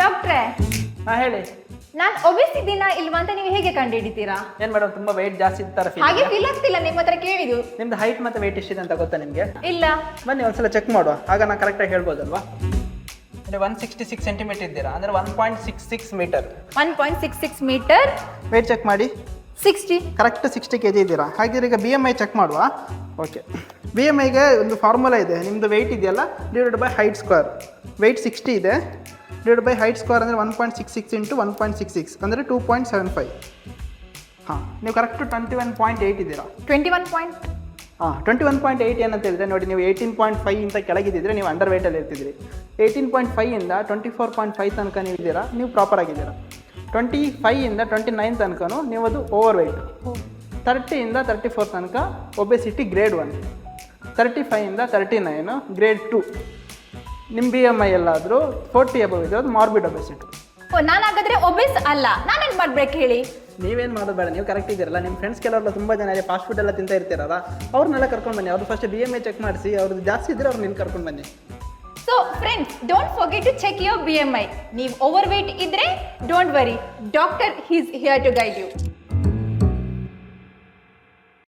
ಡಾಕ್ಟ್ರೇ, ಹೇಳಿ. ನಾನು ಒಬಿಸ್ ಇದ್ದೀನಾ ಇಲ್ವಾ ಅಂತ ನೀವು ಹೇಗೆ ಕಂಡುಹಿಡಿತೀರಾ? ಏನ್ ಮೇಡಮ್, ತುಂಬಾ ವೆಯ್ಟ್ ಜಾಸ್ತಿ ಇರ್ತಾರೆ ಹಾಗೆ ಫೀಲ್ ಆಗ್ತಿಲ್ಲ, ನಿಮ್ಮ ಹತ್ರ ಕೇಳಿದ್ದು. ನಿಮ್ದು ಹೈಟ್ ಮತ್ತೆ ವೆಯ್ಟ್ ಎಷ್ಟಿದೆ ಅಂತ ಗೊತ್ತಾ ನಿಮ್ಗೆ? ಇಲ್ಲ. ಬನ್ನಿ ಒಂದ್ಸಲ ಚೆಕ್ ಮಾಡುವ, ಆಗ ನಾನು ಕರೆಕ್ಟಾಗಿ ಹೇಳ್ಬೋದಲ್ವಾ? 166 ಸೆಂಟಿಮೀಟರ್ ಇದ್ದೀರಾ, ಅಂದ್ರೆ 1.66 ಮೀಟರ್. 1.66 ಮೀಟರ್. ವೆಯ್ಟ್ ಚೆಕ್ ಮಾಡಿ. 60. ಕರೆಕ್ಟ್ 60 kg ಇದ್ದೀರಾ. ಹಾಗಿದ್ರೆ ಈಗ BMI ಚೆಕ್ ಮಾಡುವ. ಓಕೆ, BMIಗೆ ಒಂದು ಫಾರ್ಮುಲಾ ಇದೆ. ನಿಮ್ಮದು ವೆಯ್ಟ್ ಇದೆಯಲ್ಲ divided by height square. Weight 60 ಇದೆ, ಡಿವೈಡ್ ಬೈ ಹೈಟ್ ಸ್ಕ್ವೇರ್ ಅಂದರೆ 1.66 ಇಂಟು 1.66 ಅಂದರೆ 2.75. ಹಾಂ, ನೀವು ಕರೆಕ್ಟು 21.8 ಇದ್ದೀರಾ. 21.8 ಏನಂತ ಹೇಳಿದ್ರೆ ನೋಡಿ, ನೀವು 18.5 ಇಂತ ಕೆಳಗಿದ್ದಿದ್ರೆ ನೀವು ಅಂಡರ್ ವೆಯ್ಟಲ್ಲಿ ಇರ್ತಿದ್ರಿ. 18.5 ಇಂದ 24.5 ತನಕ ನೀವು ಇದ್ದೀರಾ, ನೀವು ಪ್ರಾಪರ್ ಆಗಿದ್ದೀರಾ. 25 ಇಂದ 29 ತನಕನೂ ನೀವು ಅದು ಓವರ್ ವೆಯ್ಟ್. 30 ಇಂದ 34 ತನಕ ಒಬೆಸಿಟಿ ಗ್ರೇಡ್ 1. 35 ಇಂದ 39 ಗ್ರೇಡ್ 2. ನಿಮ್ಮ BMI ಎಲ್ಲಾದರೂ 40 ಅಬವ್ ಇದೆ, ಅದು ಮಾರ್ಬಿಡ್ ಒಬೆಸಿಟಿ. ಓ, ನಾನು ಹಾಗಾದ್ರೆ ಒಬಿಸ್ ಅಲ್ಲ, ನಾನೇನು ಮಾಡ್ಬೇಕು ಹೇಳಿ? ನೀವೇನು ಮಾಡೋದು ಬೇಡ, ನೀವು ಕರೆಕ್ಟ್ ಇದ್ದೀರಲ್ಲ. ನಿಮ್ಮ ಫ್ರೆಂಡ್ಸ್ ಕೆಲವರೆಲ್ಲ ತುಂಬ ಜನ ಇದೆ, ಫಾಸ್ಟ್ ಫುಡ್ ಎಲ್ಲ ತಿಂತಾ ಇರ್ತೀರಲ್ಲ, ಅವ್ರನ್ನೆಲ್ಲ ಕರ್ಕೊಂಡು ಬನ್ನಿ. ಅವ್ರು ಫಸ್ಟ್ BMI ಚೆಕ್ ಮಾಡಿಸಿ, ಅವ್ರದ್ದು ಜಾಸ್ತಿ ಇದ್ದರೆ ಅವ್ರು ನಿನ್ನ ಕರ್ಕೊಂಡು ಬನ್ನಿ. So friends, don't forget to check your BMI. ನೀವು ಓವರ್ ವೇಟ್ ಇದ್ರೆ don't worry, doctor is here to guide you.